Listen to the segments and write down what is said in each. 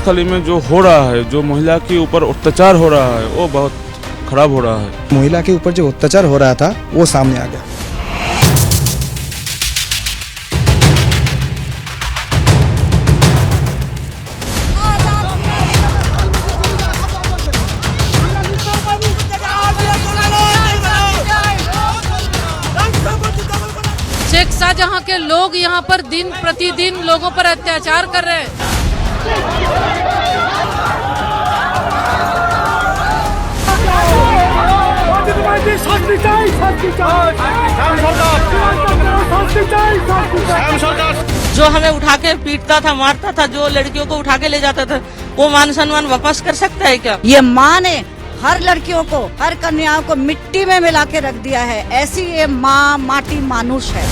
संदेशखाली में जो हो रहा है, जो महिला के ऊपर अत्याचार हो रहा है, वो बहुत खराब हो रहा है। महिला के ऊपर जो अत्याचार हो रहा था वो सामने आ गया। शेख शाहजहां के लोग यहाँ पर दिन प्रतिदिन लोगों पर अत्याचार कर रहे हैं। जो हमें उठा के पीटता था, मारता था, जो लड़कियों को उठा के ले जाता था, वो मान सम्मान वापस कर सकता है क्या? ये माँ ने हर लड़कियों को, हर कन्याओं को मिट्टी में मिला के रख दिया है। ऐसी ये माँ माटी मानुष है।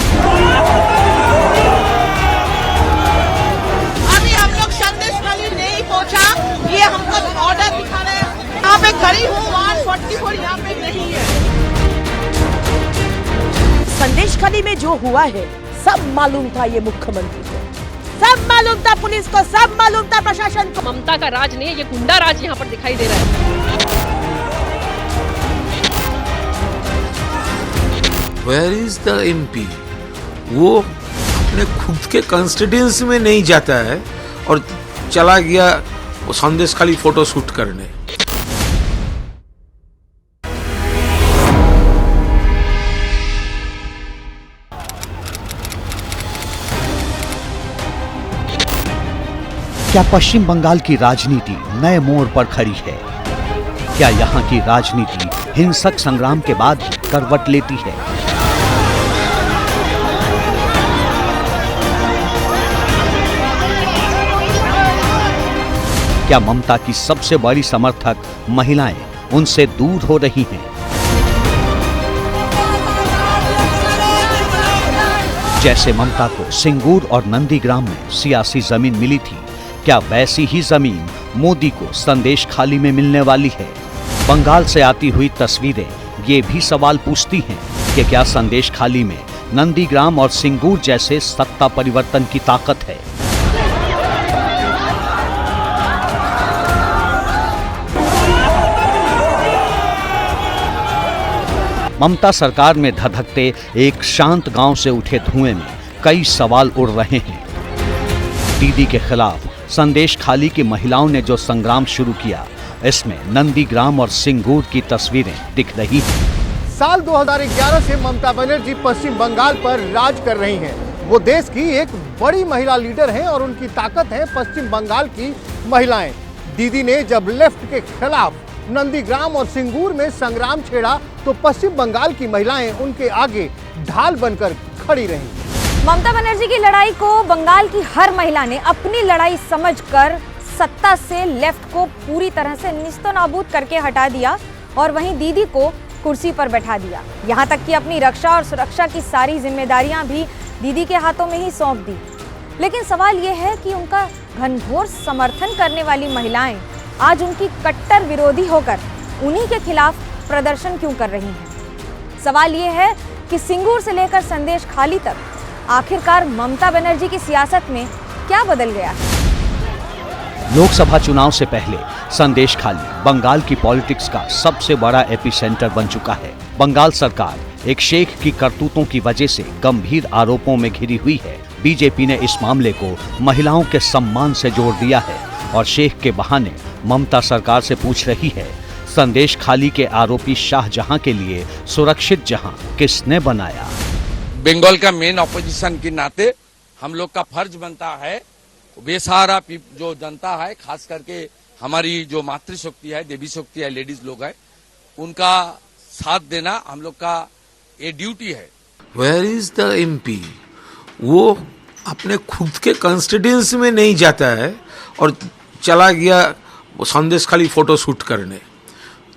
अभी हम लोग संदेशखाली नहीं पहुँचा, ये हमको ऑर्डर दिखा रहे हैं। यहाँ पे खड़ी हूँ, 144 यहाँ पे नहीं है। संदेशखाली में जो हुआ है सब मालूम था ये मुख्यमंत्री को, सब मालूम था पुलिस को, सब मालूम था प्रशासन को। ममता का राज नहीं, ये गुंडा राज यहाँ पर दिखाई दे रहा है। Where is the MP? वो अपने खुद के कॉन्स्टिट्यूएंसी में नहीं जाता है और चला गया वो संदेशखाली फोटो शूट करने। क्या पश्चिम बंगाल की राजनीति नए मोड़ पर खड़ी है? क्या यहाँ की राजनीति हिंसक संग्राम के बाद करवट लेती है? क्या ममता की सबसे बड़ी समर्थक महिलाएं उनसे दूर हो रही हैं? जैसे ममता को सिंगूर और नंदीग्राम में सियासी जमीन मिली थी, क्या वैसी ही जमीन मोदी को संदेशखाली में मिलने वाली है? बंगाल से आती हुई तस्वीरें ये भी सवाल पूछती हैं कि क्या संदेशखाली में नंदीग्राम और सिंगूर जैसे सत्ता परिवर्तन की ताकत है? ममता सरकार में धधकते एक शांत गांव से उठे धुएं में कई सवाल उड़ रहे हैं। दीदी के खिलाफ संदेशखाली की महिलाओं ने जो संग्राम शुरू किया, इसमें नंदीग्राम और सिंगूर की तस्वीरें दिख रही हैं। साल 2011 से ममता बनर्जी पश्चिम बंगाल पर राज कर रही हैं। वो देश की एक बड़ी महिला लीडर हैं और उनकी ताकत है पश्चिम बंगाल की महिलाएं। दीदी ने जब लेफ्ट के खिलाफ नंदीग्राम और सिंगूर में संग्राम छेड़ा तो पश्चिम बंगाल की महिलाएं उनके आगे ढाल बनकर खड़ी रहीं। ममता बनर्जी की लड़ाई को बंगाल की हर महिला ने अपनी लड़ाई समझकर सत्ता से लेफ्ट को पूरी तरह से निस्तनाबूद करके हटा दिया और वहीं दीदी को कुर्सी पर बैठा दिया। यहाँ तक कि अपनी रक्षा और सुरक्षा की सारी जिम्मेदारियां भी दीदी के हाथों में ही सौंप दी। लेकिन सवाल यह है कि उनका घनघोर समर्थन करने वाली महिलाएं आज उनकी कट्टर विरोधी होकर उन्हीं के खिलाफ प्रदर्शन क्यों कर रही हैं? सवाल ये है कि सिंगूर से लेकर संदेशखाली तक आखिरकार ममता बनर्जी की सियासत में क्या बदल गया है? लोकसभा चुनाव से पहले संदेशखाली बंगाल की पॉलिटिक्स का सबसे बड़ा एपिसेंटर बन चुका है। बंगाल सरकार एक शेख की करतूतों की वजह से गंभीर आरोपों में घिरी हुई है। बीजेपी ने इस मामले को महिलाओं के सम्मान से जोड़ दिया है और शेख के बहाने ममता सरकार से पूछ रही है, संदेशखाली के आरोपी शाहजहां के लिए सुरक्षित जहां किसने बनाया? बंगाल का मेन ऑपोजिशन के नाते हम लोग का फर्ज बनता है, बेसहारा जो जनता है, खास करके हमारी जो मातृशक्ति है, देवी शक्ति है, लेडीज लोग है, उनका साथ देना हम लोग का ये ड्यूटी है। Where is the MP? वो अपने खुद के कॉन्स्टिट्यूएंसी में नहीं जाता है और चला गया वो संदेशखाली फोटो शूट करने।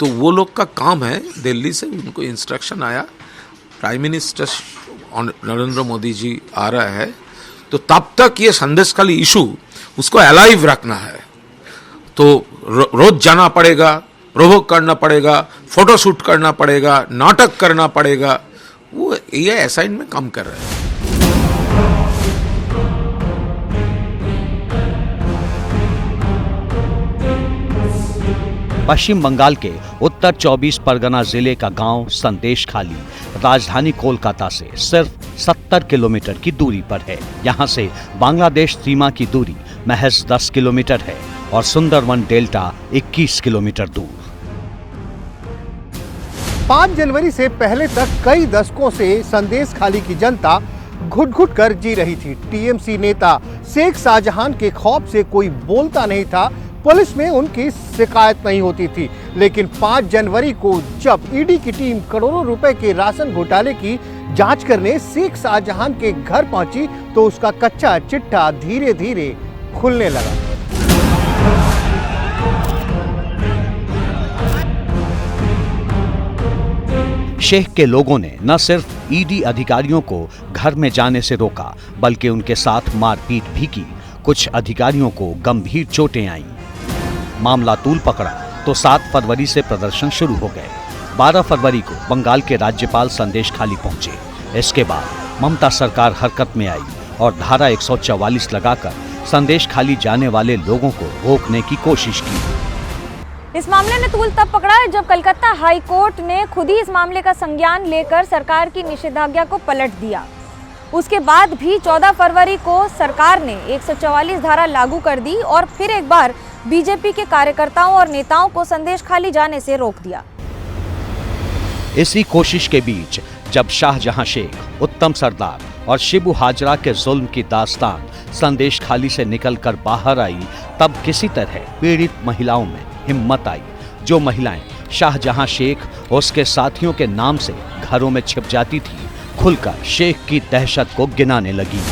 तो वो लोग का काम है, दिल्ली से उनको इंस्ट्रक्शन आया, प्राइम मिनिस्टर नरेंद्र मोदी जी आ रहा है, तो तब तक ये संदेशखाली इशू उसको अलाइव रखना है। तो रोज जाना पड़ेगा, प्रोवोक करना पड़ेगा, फोटो शूट करना पड़ेगा, नाटक करना पड़ेगा। वो ये असाइन में काम कर रहे हैं। पश्चिम बंगाल के उत्तर 24 परगना जिले का गांव संदेश खाली राजधानी कोलकाता से सिर्फ 70 किलोमीटर की दूरी पर है। यहां से बांग्लादेश सीमा की दूरी महज 10 किलोमीटर है और सुंदरवन डेल्टा 21 किलोमीटर दूर। 5 जनवरी से पहले तक कई दशकों से संदेश खाली की जनता घुट-घुट कर जी रही थी। टीएमसी नेता शेख शाहजहां के खौफ से कोई बोलता नहीं था, पुलिस में उनकी शिकायत नहीं होती थी। लेकिन 5 जनवरी को जब ईडी की टीम करोड़ों रुपए के राशन घोटाले की जांच करने शेख शाहजहां के घर पहुंची तो उसका कच्चा चिट्ठा धीरे धीरे खुलने लगा। शेख के लोगों ने न सिर्फ ईडी अधिकारियों को घर में जाने से रोका बल्कि उनके साथ मारपीट भी की। कुछ अधिकारियों को गंभीर चोटें आईं। मामला तूल पकड़ा तो 7 फरवरी से प्रदर्शन शुरू हो गए। 12 फरवरी को बंगाल के राज्यपाल संदेश खाली पहुंचे। इसके बाद ममता सरकार हरकत में आई और धारा 144 लगाकर संदेश खाली जाने वाले लोगों को रोकने की कोशिश की। इस मामले ने तूल तब पकड़ा जब कलकत्ता हाई कोर्ट ने खुद ही इस मामले का संज्ञान लेकर सरकार की निषेधाज्ञा को पलट दिया। उसके बाद भी 14 फरवरी को सरकार ने 144 धारा लागू कर दी और फिर एक बार बीजेपी के कार्यकर्ताओं और नेताओं को संदेश खाली जाने से रोक दिया। इसी कोशिश के बीच जब शाहजहां शेख, उत्तम सरदार और शिबू हाजरा के जुल्म की दास्तान संदेश खाली से निकलकर बाहर आई, तब किसी तरह पीड़ित महिलाओं में हिम्मत आई। जो महिलाएं शाहजहां शेख और उसके साथियों के नाम से घरों में छिप जाती थी, खुलकर शेख की दहशत को गिनाने लगी।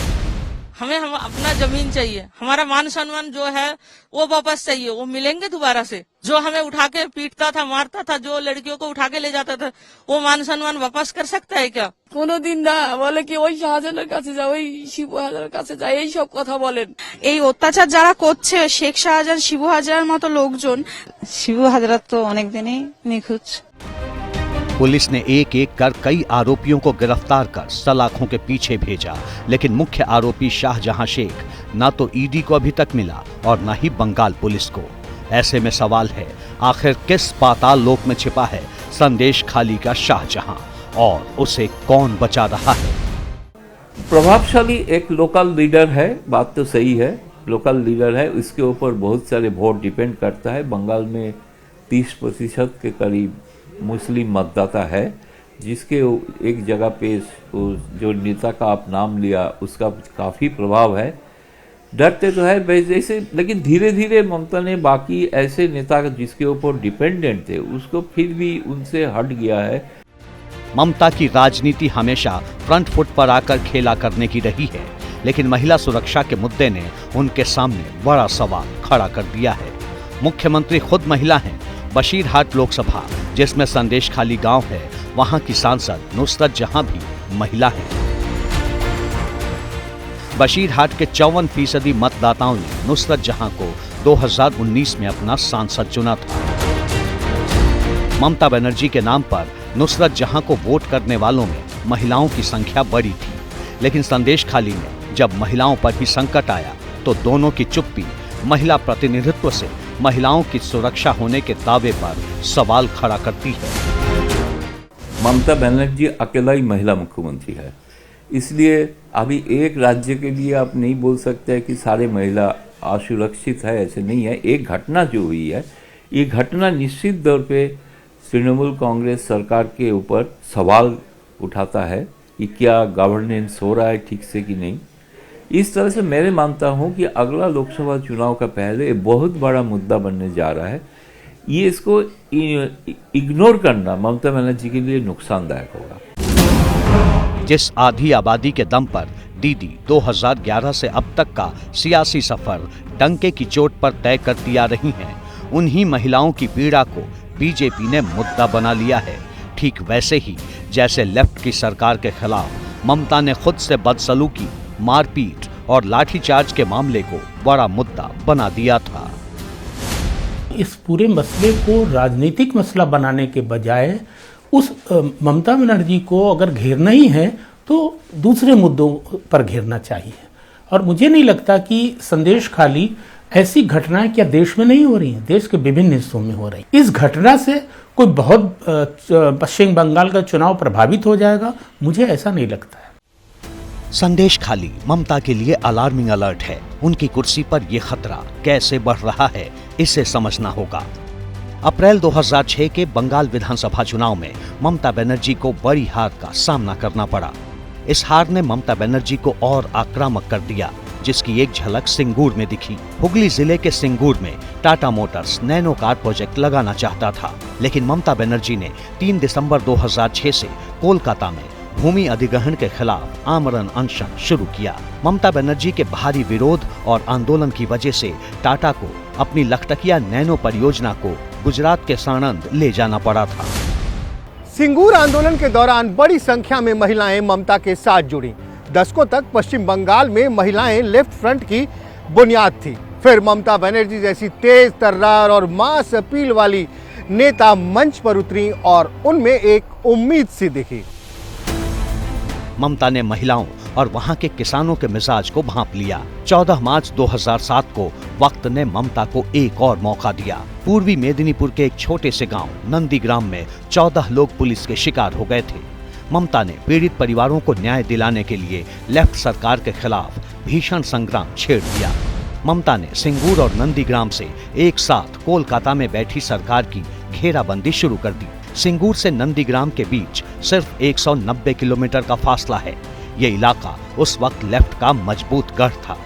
हमें अपना जमीन चाहिए, हमारा मान सम्मान जो है वो वापस चाहिए, वो मिलेंगे दोबारा से। जो हमें उठा के पीटता था, मारता था, जो लड़कियों को उठा के ले जाता था, वो मान सम्मान वापस कर सकता है क्या? কোনো দিন না বলে কি ওই শাহজাহানের কাছে যাও, ওই শিবু হাজারের কাছে যাও, এই সব কথা বলেন। এই অত্যাচার যারা করছে শেখ শাহজাহান, শিবু হাজারার মতো লোকজন, শিবু হাজারা তো অনেকদিনই নিখোঁজ। पुलिस ने एक एक कर कई आरोपियों को गिरफ्तार कर सलाखों के पीछे भेजा, लेकिन मुख्य आरोपी शाहजहां शेख न तो ईडी को अभी तक मिला और न ही बंगाल पुलिस को। ऐसे में सवाल है, आखिर किस पाताल लोक में छिपा है संदेश खाली का शाहजहां और उसे कौन बचा रहा है? प्रभावशाली एक लोकल लीडर है, बात तो सही है, लोकल लीडर है, इसके ऊपर बहुत सारे वोट डिपेंड करता है। बंगाल में 30% के करीब मुस्लिम मतदाता है, जिसके एक जगह पे जो नेता का आप नाम लिया उसका काफ़ी प्रभाव है। डरते तो है जैसे, लेकिन धीरे धीरे ममता ने बाकी ऐसे नेता जिसके ऊपर डिपेंडेंट थे उसको फिर भी उनसे हट गया है। ममता की राजनीति हमेशा फ्रंट फुट पर आकर खेला करने की रही है, लेकिन महिला सुरक्षा के मुद्दे ने उनके सामने बड़ा सवाल खड़ा कर दिया है। मुख्यमंत्री खुद महिला हैं। बशीरहाट लोकसभा जिसमें संदेश खाली गांव है, वहां की सांसद नुसरत जहां भी महिला है। बशीरहाट के 54% मतदाताओं ने नुसरत जहां को 2019 में अपना सांसद चुना था। ममता बनर्जी के नाम पर नुसरत जहां को वोट करने वालों में महिलाओं की संख्या बड़ी थी, लेकिन संदेश खाली में जब महिलाओं पर ही संकट आया तो दोनों की चुप्पी महिला प्रतिनिधित्व से महिलाओं की सुरक्षा होने के दावे पर सवाल खड़ा करती है। ममता बनर्जी अकेला ही महिला मुख्यमंत्री है, इसलिए अभी एक राज्य के लिए आप नहीं बोल सकते हैं कि सारे महिला असुरक्षित है, ऐसे नहीं है। एक घटना जो हुई है, ये घटना निश्चित तौर पे तृणमूल कांग्रेस सरकार के ऊपर सवाल उठाता है कि क्या गवर्नेंस हो रहा है ठीक से कि नहीं। इस तरह से मैं मानता हूं कि अगला लोकसभा चुनाव का पहले बहुत बड़ा मुद्दा बनने जा रहा है। ये इसको इग्नोर करना ममता बनर्जी के लिए नुकसानदायक होगा। जिस आधी आबादी के दम पर दीदी 2011 से अब तक का सियासी सफर डंके की चोट पर तय करती आ रही हैं, उन्हीं महिलाओं की पीड़ा को बीजेपी ने मुद्दा बना लिया है। ठीक वैसे ही जैसे लेफ्ट की सरकार के खिलाफ ममता ने खुद से बदसलूकी, मारपीट और लाठीचार्ज के मामले को बड़ा मुद्दा बना दिया था। इस पूरे मसले को राजनीतिक मसला बनाने के बजाय उस ममता बनर्जी को अगर घेरना ही है तो दूसरे मुद्दों पर घेरना चाहिए। और मुझे नहीं लगता कि संदेश खाली ऐसी घटनाएं क्या देश में नहीं हो रही हैं? देश के विभिन्न हिस्सों में हो रही हैं। इस घटना से कोई बहुत पश्चिम बंगाल का चुनाव प्रभावित हो जाएगा, मुझे ऐसा नहीं लगता है। संदेश खाली ममता के लिए अलार्मिंग अलर्ट है। उनकी कुर्सी पर यह खतरा कैसे बढ़ रहा है, इसे समझना होगा। अप्रैल 2006 के बंगाल विधानसभा चुनाव में ममता बनर्जी को बड़ी हार का सामना करना पड़ा। इस हार ने ममता बनर्जी को और आक्रामक कर दिया, जिसकी एक झलक सिंगूर में दिखी। हुगली जिले के सिंगूर में Tata Motors nano car project लगाना चाहता था, लेकिन ममता बनर्जी ने 3 दिसंबर 2006 से कोलकाता में भूमि अधिग्रहण के खिलाफ आमरण अनशन शुरू किया। ममता बनर्जी के भारी विरोध और आंदोलन की वजह से टाटा को अपनी लखटकिया नैनो परियोजना को गुजरात के साणंद ले जाना पड़ा था। सिंगूर आंदोलन के दौरान बड़ी संख्या में महिलाएं ममता के साथ जुड़ी। दशकों तक पश्चिम बंगाल में महिलाएं लेफ्ट फ्रंट की बुनियाद थी। फिर ममता बनर्जी जैसी तेज तर्रार और मास अपील वाली नेता मंच पर उतरी और उनमें एक उम्मीद सी दिखी। ममता ने महिलाओं और वहां के किसानों के मिजाज को भांप लिया। 14 मार्च 2007 को वक्त ने ममता को एक और मौका दिया। पूर्वी मेदिनीपुर के एक छोटे से गांव नंदीग्राम में 14 लोग पुलिस के शिकार हो गए थे। ममता ने पीड़ित परिवारों को न्याय दिलाने के लिए लेफ्ट सरकार के खिलाफ भीषण संग्राम छेड़ दिया। ममता ने सिंगूर और नंदीग्राम से एक साथ कोलकाता में बैठी सरकार की घेराबंदी शुरू कर दी। सिंगूर से नंदीग्राम के बीच सिर्फ 190 किलोमीटर का फासला है। ये इलाका उस वक्त लेफ्ट का मजबूत गढ़ था।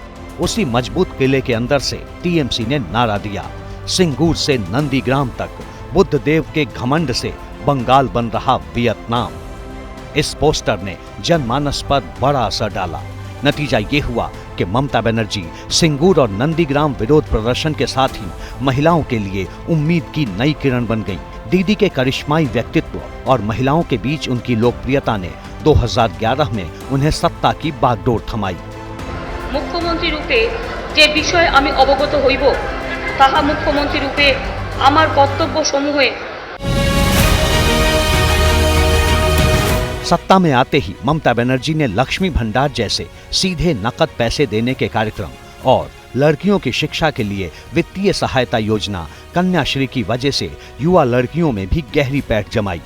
उसी मजबूत किले के अंदर से टीएमसी ने नारा दिया, सिंगूर से नंदीग्राम तक बुद्ध देव के घमंड से बंगाल बन रहा वियतनाम। इस पोस्टर ने जनमानस पर बड़ा असर डाला। नतीजा ये हुआ कि ममता बनर्जी सिंगूर और नंदीग्राम विरोध प्रदर्शन के साथ ही महिलाओं के लिए उम्मीद की नई किरण बन गई। दीदी के करिश्माई व्यक्तित्व और महिलाओं के बीच उनकी लोकप्रियता ने 2011 में उन्हें सत्ता की बागडोर थमाई। मुख्यमंत्री रूपे जे विषय आमी अवगत हইব ताहा मुख्यमंत्री रूपे आमार कर्तव्य समूहे। सत्ता में आते ही ममता बनर्जी ने लक्ष्मी भंडार जैसे सीधे नकद पैसे देने के कार्यक्रम और लड़कियों की शिक्षा के लिए वित्तीय सहायता योजना कन्याश्री की वजह से युवा लड़कियों में भी गहरी पैठ जमाई।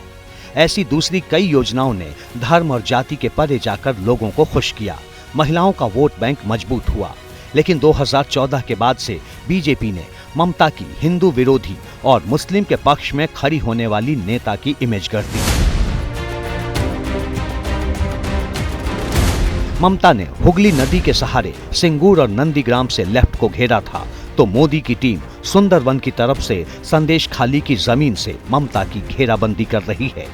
ऐसी दूसरी कई योजनाओं ने धर्म और जाति के परे जाकर लोगों को खुश किया। महिलाओं का वोट बैंक मजबूत हुआ। लेकिन 2014 के बाद से बीजेपी ने ममता की हिंदू विरोधी और मुस्लिम के पक्ष में खड़ी होने वाली नेता की इमेज गढ़ दी। ममता ने हुगली नदी के सहारे सिंगूर और नंदीग्राम से लेफ्ट को घेरा था, तो मोदी की टीम सुंदरवन की तरफ से संदेश खाली की जमीन से ममता की घेराबंदी कर रही है।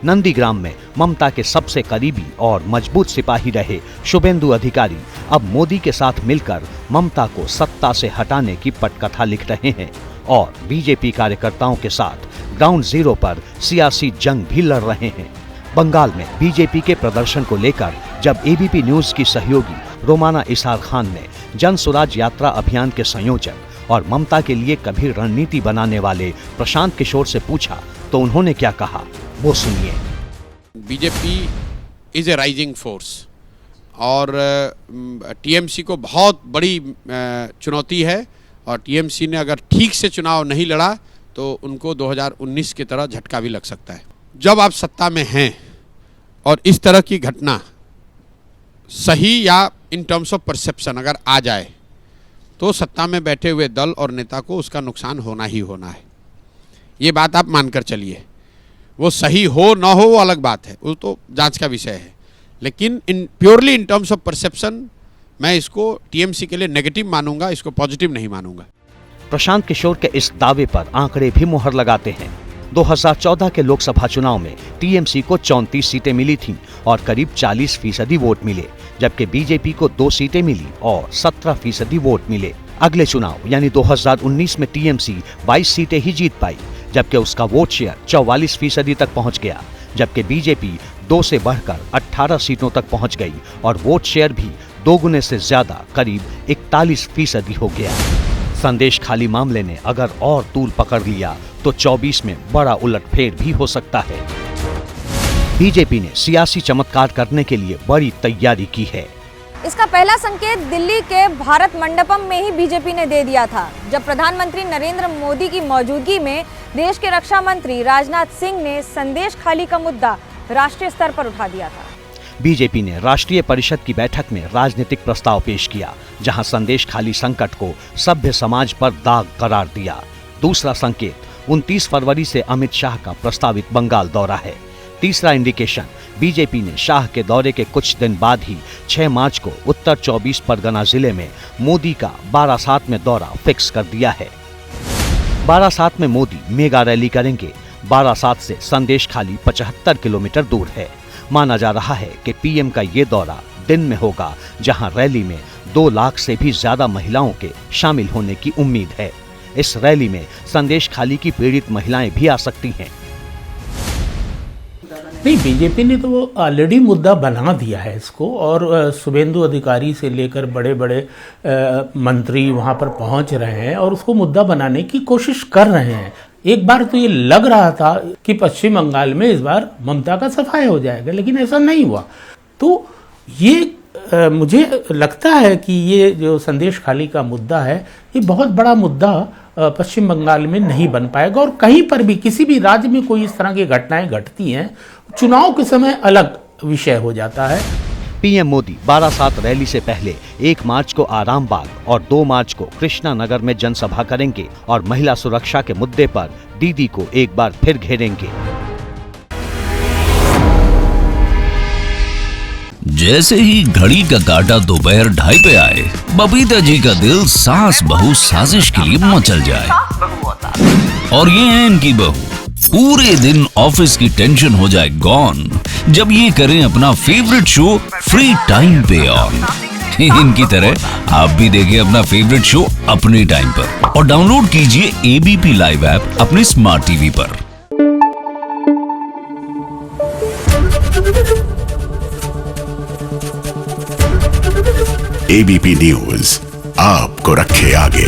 नंदीग्राम में ममता के सबसे करीबी और मजबूत सिपाही रहे शुभेंदु अधिकारी अब मोदी के साथ मिलकर ममता को सत्ता से हटाने की पटकथा लिख रहे हैं और बीजेपी कार्यकर्ताओं के साथ ग्राउंड जीरो पर सियासी जंग भी लड़ रहे हैं। बंगाल में बीजेपी के प्रदर्शन को लेकर जब एबीपी न्यूज की सहयोगी रोमाना इसार खान ने जन स्वराज यात्रा अभियान के संयोजक और ममता के लिए कभी रणनीति बनाने वाले प्रशांत किशोर से पूछा तो उन्होंने क्या कहा, वो सुनिए। BJP is a rising force और टीएमसी को बहुत बड़ी चुनौती है और टीएमसी ने अगर ठीक से चुनाव नहीं लड़ा तो उनको 2019 की तरह झटका भी लग सकता है। जब आप सत्ता में हैं और इस तरह की घटना सही या इन टर्म्स ऑफ परसेप्शन अगर आ जाए तो सत्ता में बैठे हुए दल और नेता को उसका नुकसान होना ही होना है। ये बात आप मानकर चलिए। वो सही हो ना हो वो अलग बात है, वो तो जांच का विषय है, लेकिन purely in terms of perception मैं इसको टीएमसी के लिए नेगेटिव मानूंगा, इसको पॉजिटिव नहीं मानूंगा। प्रशांत किशोर के इस दावे पर आंकड़े भी मुहर लगाते हैं। 2014 के लोकसभा चुनाव में टीएमसी को 34 सीटें मिली थीं और करीब 40% वोट मिले, जबकि बीजेपी को 2 सीटें मिली और 17% वोट मिले। अगले चुनाव यानी 2019 में टीएमसी 22 सीटें ही जीत पाई, जबकि उसका वोट शेयर 44% तक पहुंच गया, जबकि बीजेपी 2 से बढ़कर 18 सीटों तक पहुंच गई और वोट शेयर भी 2 गुने से ज्यादा करीब 41% हो गया। संदेश खाली मामले ने अगर और तूल पकड़ लिया तो 24 में बड़ा उलटफेर भी हो सकता है। बीजेपी ने सियासी चमत्कार करने के लिए बड़ी तैयारी की है। इसका पहला संकेत दिल्ली के भारत मंडपम में ही बीजेपी ने दे दिया था, जब प्रधानमंत्री नरेंद्र मोदी की मौजूदगी में देश के रक्षा मंत्री राजनाथ सिंह ने संदेश खाली का मुद्दा राष्ट्रीय स्तर पर उठा दिया था। बीजेपी ने राष्ट्रीय परिषद की बैठक में राजनीतिक प्रस्ताव पेश किया, जहां संदेश खाली संकट को सभ्य समाज पर दाग करार दिया। दूसरा संकेत 29 फरवरी से अमित शाह का प्रस्तावित बंगाल दौरा है। तीसरा इंडिकेशन, बीजेपी ने शाह के दौरे के कुछ दिन बाद ही 6 मार्च को उत्तर 24 परगना जिले में मोदी का बारासात में दौरा फिक्स कर दिया है। बारासात में मोदी मेगा रैली करेंगे। बारासात से संदेश खाली 75 किलोमीटर दूर है। माना जा रहा है कि पीएम का ये दौरा दिन में होगा, जहां रैली में 2 लाख से भी ज्यादा महिलाओं के शामिल होने की उम्मीद है। इस रैली में संदेश खाली की पीड़ित महिलाएं भी आ सकती हैं। नहीं, बीजेपी ने तो ऑलरेडी मुद्दा बना दिया है इसको, और शुभेंदु अधिकारी से लेकर बड़े बड़े मंत्री वहां पर पहुंच रहे हैं और उसको मुद्दा बनाने की कोशिश कर रहे हैं। एक बार तो ये लग रहा था कि पश्चिम बंगाल में इस बार ममता का सफाया हो जाएगा, लेकिन ऐसा नहीं हुआ। तो ये मुझे लगता है कि ये जो संदेश खाली का मुद्दा है, ये बहुत बड़ा मुद्दा पश्चिम बंगाल में नहीं बन पाएगा। और कहीं पर भी किसी भी राज्य में कोई इस तरह की घटनाएं घटती हैं, चुनाव के समय अलग विषय हो जाता है। पीएम मोदी बारासात रैली से पहले 1 मार्च को आरामबाग और 2 मार्च को कृष्णा नगर में जनसभा करेंगे और महिला सुरक्षा के मुद्दे पर दीदी को एक बार फिर घेरेंगे। जैसे ही घड़ी का काटा दोपहर 2:30 पे आए, बबीता जी का दिल सास बहू साजिश के लिए मचल जाए। और ये है इनकी बहू, पूरे दिन ऑफिस की टेंशन हो जाए गॉन जब ये करें अपना फेवरेट शो फ्री टाइम पे ऑन। इनकी तरह आप भी देखिए अपना फेवरेट शो अपने टाइम पर और डाउनलोड कीजिए एबीपी लाइव ऐप अपने स्मार्ट टीवी पर। एबीपी न्यूज आपको रखे आगे।